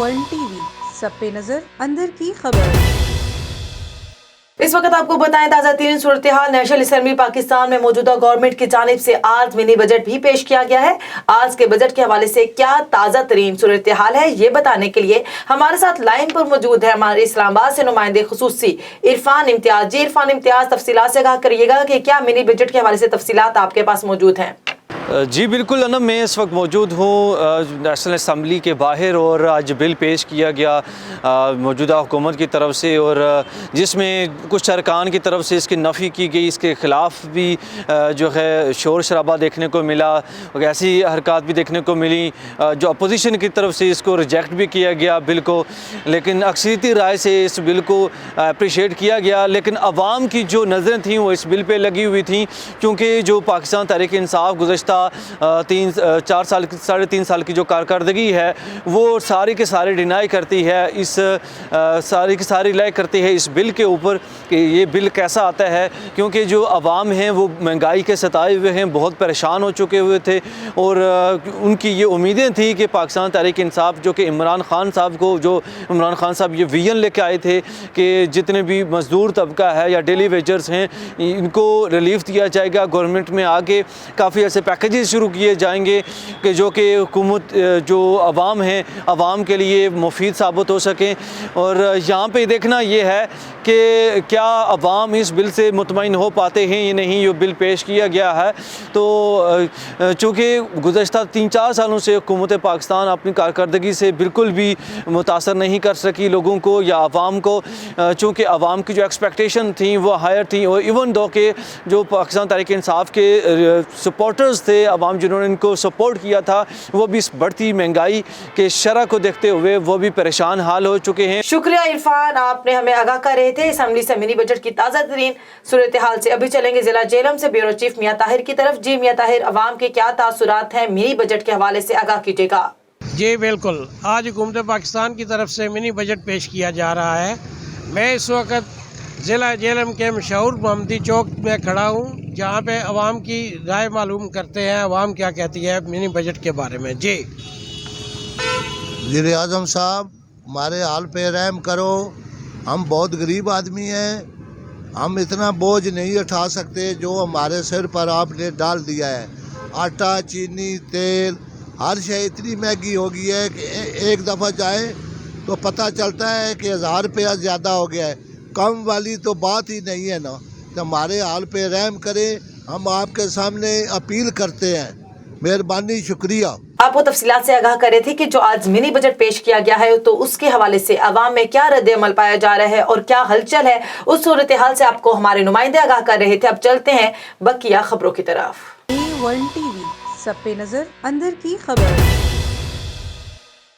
One TV, सब पे नजर, अंदर की खबर। इस वक्त आपको बताएं ताज़ा तरीन सूरत हाल। नेशनल असेंबली पाकिस्तान में मौजूदा गवर्नमेंट की जानिब से आज मिनी बजट भी पेश किया गया है। आज के बजट के हवाले से क्या ताज़ा तरीन सूरत हाल है, ये बताने के लिए हमारे साथ लाइन पर मौजूद है हमारे इस्लामाबाद से नुमाइंदे खुसूसी इरफान इम्तियाज। जी इरफान इम्तियाज, तफसीलात से कहा करिएगा कि क्या मिनी बजट के हवाले से तफसीलात आपके पास मौजूद हैं? जी बिल्कुल अनम, मैं इस वक्त मौजूद हूँ नेशनल असम्बली के बाहर और आज बिल पेश किया गया मौजूदा हुकूमत की तरफ से, और जिसमें कुछ अरकान की तरफ से इसकी नफ़ी की गई। इसके ख़िलाफ़ भी जो है शोर शराबा देखने को मिला, और ऐसी हरकत भी देखने को मिली जो अपोजिशन की तरफ से इसको रिजेक्ट भी किया गया बिल को, लेकिन अक्सरियती राय से इस बिल को अप्रिशिएट किया गया। लेकिन आवाम की जो नज़रें थीं वो इस बिल पर लगी हुई थी, क्योंकि जो पाकिस्तान तहरीक इंसाफ गुज़श्ता 3.5 साल की जो कारकर्दगी है वो सारी के सारी डिनाई करती है, इस सारी की सारी लाइक करती है इस बिल के ऊपर कि ये बिल कैसा आता है। क्योंकि जो अवाम हैं वो महंगाई के सताए हुए हैं, बहुत परेशान हो चुके हुए थे, और उनकी ये उम्मीदें थी कि पाकिस्तान तहरीक इंसाफ जो कि इमरान खान साहब ये विजन लेके आए थे कि जितने भी मज़दूर तबका है या डेली वेजर्स हैं इनको रिलीफ दिया जाएगा। गवर्नमेंट में आके काफ़ी ऐसे पैकेजेस शुरू किए जाएंगे कि जो कि हुकूमत जो अवाम हैं अवाम के लिए मुफीद साबित हो सकें। और यहाँ पे देखना ये है कि क्या अवाम इस बिल से मुतमईन हो पाते हैं या नहीं। ये बिल पेश किया गया है तो चूँकि गुज़श्ता 3-4 सालों से हुकूमत पाकिस्तान अपनी कारकर्दगी से बिल्कुल भी मुतासर नहीं कर सकी लोगों को या अवाम को, चूँकि अवाम की जो एक्सपेक्टेशन थी वो हायर थी। और इवन दो कि जो पाकिस्तान तहरीक इंसाफ के सपोर्टर्स थे, अवाम जिन्होंने इनको सपोर्ट किया था, वो भी इस बढ़ती महंगाई के शरह को देखते हुए वो भी परेशान हाल हो चुके हैं। शुक्रिया इरफान, आपने हमें आगाह कर रहे थे असम्बली से मिनी बजट की ताज़ा तरीन सूरत हाल से। अभी चलेंगे जिला जेलम से ब्यूरो चीफ मियां ताहिर की तरफ। जी मियां ताहिर, अवाम के क्या तासुरात हैं, मिनी बजट के हवाले से आगाह कीजिएगा। जी बिल्कुल, आज हुकूमत पाकिस्तान की तरफ से मिनी बजट पेश किया जा रहा है। मैं इस वक्त ज़िला जेलम के मशहूर मोहम्मदी चौक में खड़ा हूँ, जहाँ पे अवाम की राय मालूम करते हैं अवाम क्या कहती है मिनी बजट के बारे में। जी वज़ीर आज़म साहब, हमारे हाल पे रहम करो, हम बहुत गरीब आदमी हैं, हम इतना बोझ नहीं उठा सकते जो हमारे सिर पर आपने डाल दिया है। आटा, चीनी, तेल, हर शय इतनी महंगी हो गई है कि एक दफ़ा जाए तो पता चलता है कि 1000 रुपया ज़्यादा हो गया है। कम वाली तो बात ही नहीं है ना। तो हमारे हाल पे रहम करें, हम आपके सामने अपील करते हैं। मेहरबानी, शुक्रिया। आप वो तफसीलात से आगाह कर रहे थे कि जो आज मिनी बजट पेश किया गया है तो उसके हवाले से अवाम में क्या रद्द अमल पाया जा रहा है और क्या हलचल है, उस सूरत हाल से आपको हमारे नुमाइंदे आगाह कर रहे थे। अब चलते हैं बकिया खबरों की तरफ। वन टीवी, सब पे नजर, अंदर की खबर।